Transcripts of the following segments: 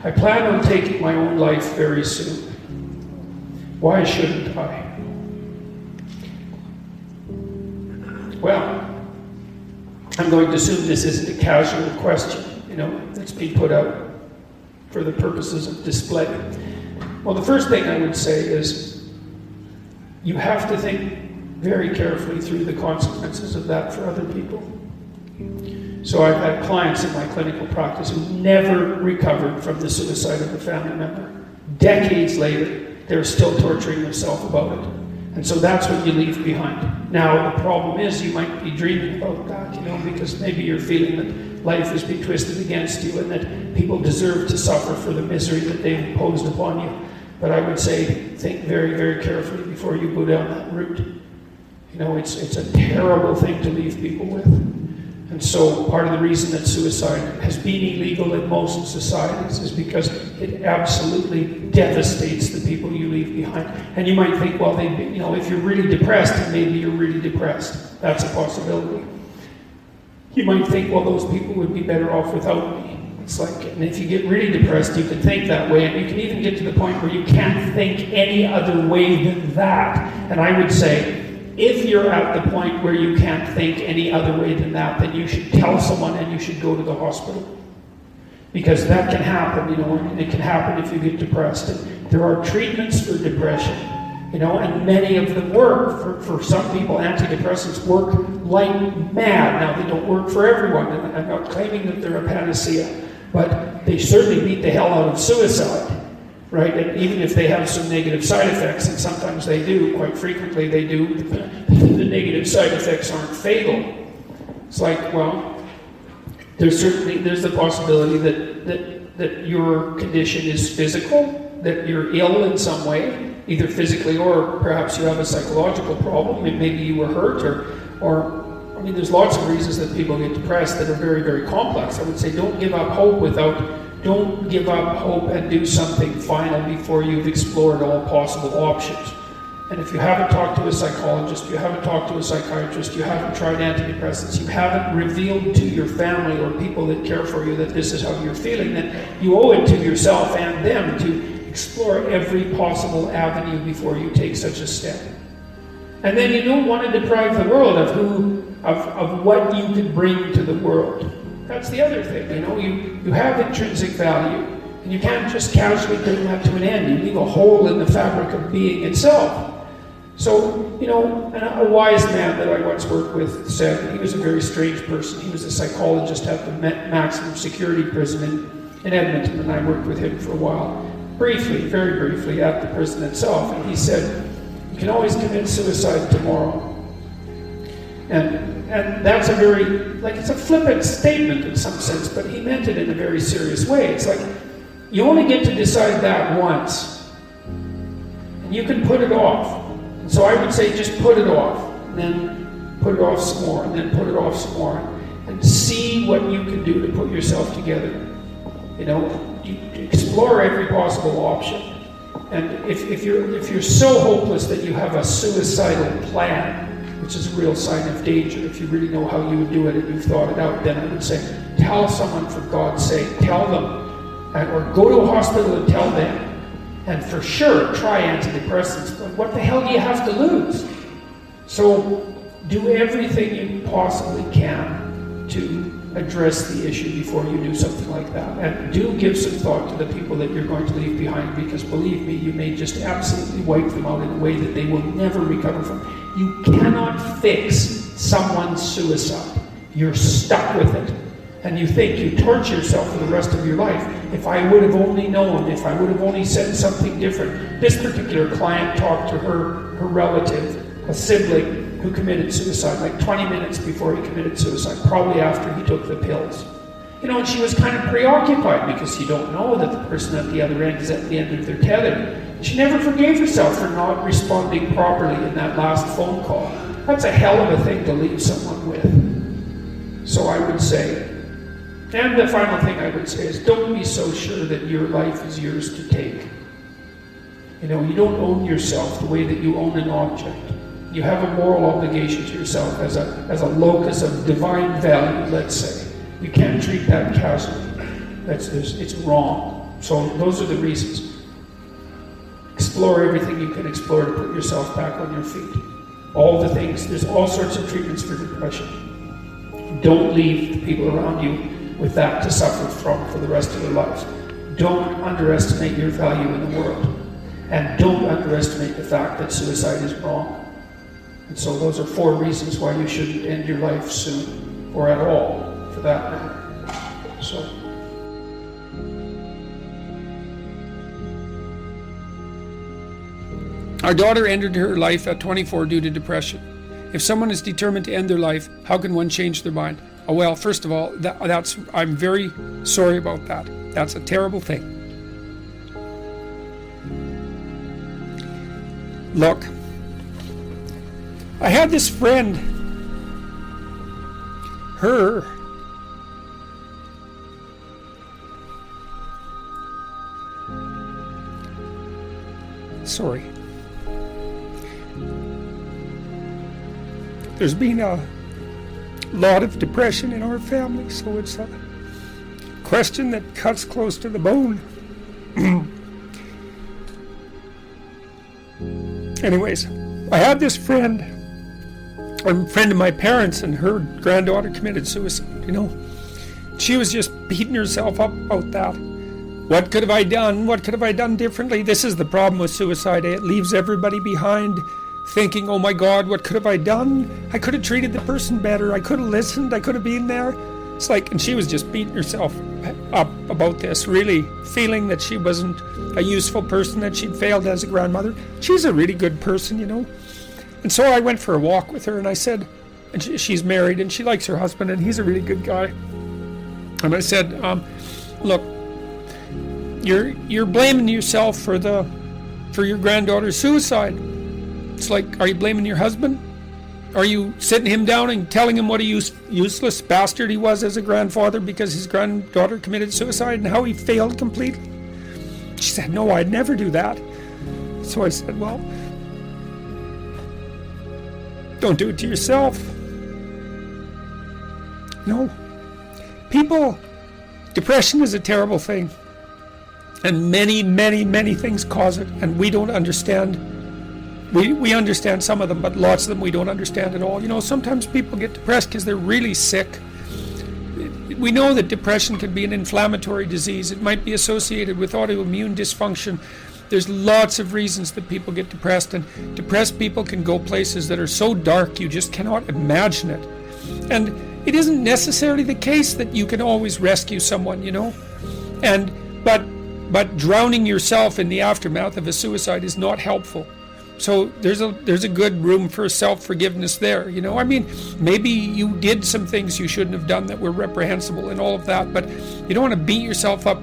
I plan on taking my own life very soon. Why shouldn't I? Well, I'm going to assume this isn't a casual question, that's been put out for the purposes of display. Well, the first thing I would say is you have to think very carefully through the consequences of that for other people. So I've had clients in my clinical practice who never recovered from the suicide of a family member. Decades later, they're still torturing themselves about it. And so that's what you leave behind. Now, the problem is you might be dreaming about that, because maybe you're feeling that life has been twisted against you and that people deserve to suffer for the misery that they've imposed upon you. But I would say, think very, very carefully before you go down that route. It's a terrible thing to leave people with. And so part of the reason that suicide has been illegal in most societies is because it absolutely devastates the people you leave behind. And you might think, well, if you're really depressed, then maybe you're really depressed. That's a possibility. You might think, well, those people would be better off without me. It's like, and if you get really depressed, you can think that way, and you can even get to the point where you can't think any other way than that. And I would say, if you're at the point where you can't think any other way than that, then you should tell someone and you should go to the hospital. Because that can happen, and it can happen if you get depressed. And there are treatments for depression, and many of them work. For some people, antidepressants work like mad. Now, they don't work for everyone, and I'm not claiming that they're a panacea, but they certainly beat the hell out of suicide. Right? And even if they have some negative side effects, and sometimes they do, quite frequently they do, the negative side effects aren't fatal. It's like, well, there's the possibility that your condition is physical, that you're ill in some way, either physically or perhaps you have a psychological problem, and maybe you were hurt, or there's lots of reasons that people get depressed that are very, very complex. I would say don't give up hope and do something final before you've explored all possible options. And if you haven't talked to a psychologist, you haven't talked to a psychiatrist, you haven't tried antidepressants, you haven't revealed to your family or people that care for you that this is how you're feeling, then you owe it to yourself and them to explore every possible avenue before you take such a step. And then you don't want to deprive the world of what you could bring to the world. That's the other thing, you have intrinsic value, and you can't just casually bring that to an end. You leave a hole in the fabric of being itself. So, and a wise man that I once worked with said, he was a very strange person. He was a psychologist at the maximum security prison in Edmonton, and I worked with him for a while, briefly, very briefly, at the prison itself. And he said, you can always commit suicide tomorrow. And that's a very, it's a flippant statement in some sense, but he meant it in a very serious way. It's like, you only get to decide that once, and you can put it off. And so I would say just put it off, and then put it off some more, and then put it off some more, and see what you can do to put yourself together. You explore every possible option. And if you're so hopeless that you have a suicidal plan, which is a real sign of danger, if you really know how you would do it and you've thought it out, then I would say, tell someone for God's sake, tell them, or go to a hospital and tell them. And for sure, try antidepressants, but what the hell do you have to lose? So do everything you possibly can to address the issue before you do something like that. And do give some thought to the people that you're going to leave behind, because believe me, you may just absolutely wipe them out in a way that they will never recover from. You cannot fix someone's suicide. You're stuck with it. And you think you torture yourself for the rest of your life. If I would have only known, if I would have only said something different. This particular client talked to her relative, a sibling, who committed suicide, like 20 minutes before he committed suicide, probably after he took the pills. And she was kind of preoccupied because you don't know that the person at the other end is at the end of their tether. She never forgave herself for not responding properly in that last phone call. That's a hell of a thing to leave someone with. So I would say, and the final thing I would say is, don't be so sure that your life is yours to take. You don't own yourself the way that you own an object. You have a moral obligation to yourself as a locus of divine value, let's say. You can't treat that casually. It's wrong. So those are the reasons. Explore everything you can explore to put yourself back on your feet. All the things, there's all sorts of treatments for depression. Don't leave the people around you with that to suffer from for the rest of their lives. Don't underestimate your value in the world. And don't underestimate the fact that suicide is wrong. And so those are 4 reasons why you shouldn't end your life soon, or at all, for that matter. So. Our daughter ended her life at 24 due to depression. If someone is determined to end their life, how can one change their mind? Oh, well, first of all, I'm very sorry about that. That's a terrible thing. Look, I had this friend, sorry. There's been a lot of depression in our family, so it's a question that cuts close to the bone. Anyways, I had this friend, a friend of my parents, and her granddaughter committed suicide, She was just beating herself up about that. What could have I done? What could have I done differently? This is the problem with suicide. It leaves everybody behind thinking, oh my God, what could have I done? I could have treated the person better. I could have listened. I could have been there. It's like, and she was just beating herself up about this, really feeling that she wasn't a useful person, that she'd failed as a grandmother. She's a really good person, And so I went for a walk with her, and I said, and she's married, and she likes her husband, and he's a really good guy. And I said, look, you're blaming yourself for your granddaughter's suicide. It's like, are you blaming your husband? Are you sitting him down and telling him what a useless bastard he was as a grandfather because his granddaughter committed suicide and how he failed completely? She said, no, I'd never do that. So I said, well, don't do it to yourself. No. Depression is a terrible thing. And many, many, many things cause it, and we don't understand. We understand some of them, but lots of them we don't understand at all. Sometimes people get depressed because they're really sick. We know that depression can be an inflammatory disease. It might be associated with autoimmune dysfunction. There's lots of reasons that people get depressed, and depressed people can go places that are so dark you just cannot imagine it. And it isn't necessarily the case that you can always rescue someone, But drowning yourself in the aftermath of a suicide is not helpful. So there's a good room for self-forgiveness there, maybe you did some things you shouldn't have done that were reprehensible and all of that, but you don't want to beat yourself up.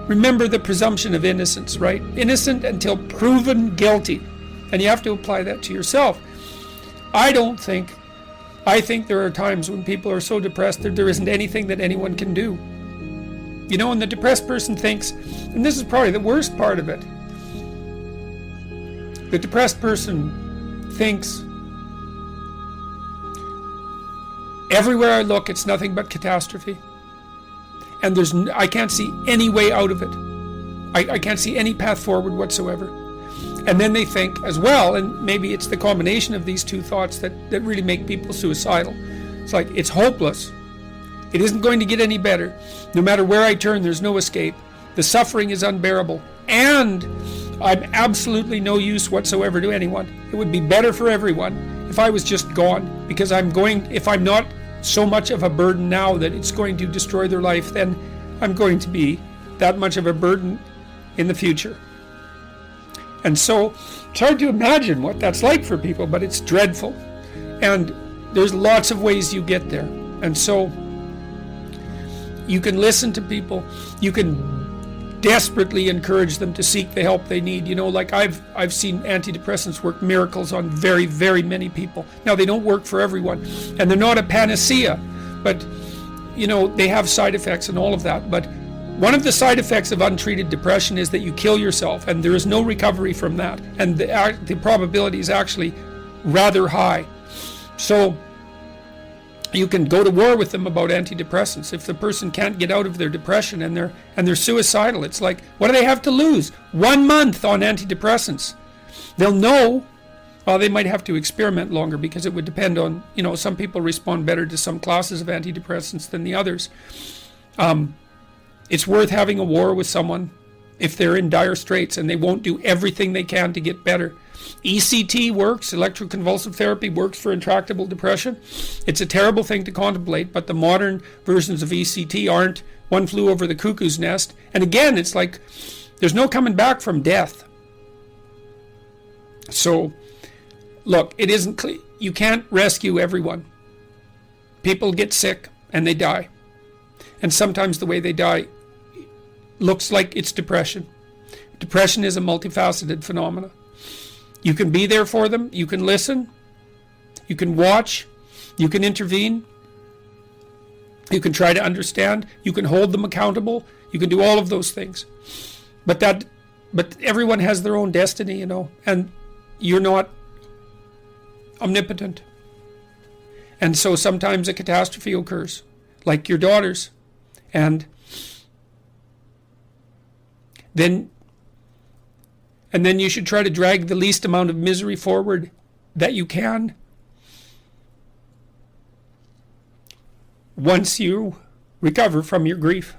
Remember the presumption of innocence, right? Innocent until proven guilty. And you have to apply that to yourself. I think there are times when people are so depressed that there isn't anything that anyone can do. And the depressed person thinks, and this is probably the worst part of it, the depressed person thinks, everywhere I look, it's nothing but catastrophe. And I can't see any way out of it. I can't see any path forward whatsoever. And then they think as well, and maybe it's the combination of these two thoughts that really make people suicidal. It's like, it's hopeless. It isn't going to get any better. No matter where I turn, there's no escape. The suffering is unbearable. And I'm absolutely no use whatsoever to anyone. It would be better for everyone if I was just gone, because if I'm not so much of a burden now that it's going to destroy their life, then I'm going to be that much of a burden in the future. And so it's hard to imagine what that's like for people, but it's dreadful. And there's lots of ways you get there. And so you can listen to people. You can desperately encourage them to seek the help they need. Like I've seen antidepressants work miracles on very, very many people. Now, they don't work for everyone, and they're not a panacea, but they have side effects and all of that. But one of the side effects of untreated depression is that you kill yourself, and there is no recovery from that, and the probability is actually rather high. So You can go to war with them about antidepressants. If the person can't get out of their depression and they're suicidal, it's like, what do they have to lose? 1 month on antidepressants. They'll know. Well, they might have to experiment longer because it would depend on, some people respond better to some classes of antidepressants than the others. It's worth having a war with someone if they're in dire straits and they won't do everything they can to get better. ECT works, electroconvulsive therapy works for intractable depression. It's a terrible thing to contemplate, but the modern versions of ECT aren't. One flew over the cuckoo's nest. And again, it's like there's no coming back from death. So, look, it isn't clear. You can't rescue everyone. People get sick and they die. And sometimes the way they die looks like it's depression. Depression is a multifaceted phenomenon. You can be there for them. You can listen. You can watch. You can intervene. You can try to understand. You can hold them accountable. You can do all of those things. But everyone has their own destiny, and you're not omnipotent. And so sometimes a catastrophe occurs, like your daughter's. And then you should try to drag the least amount of misery forward that you can once you recover from your grief.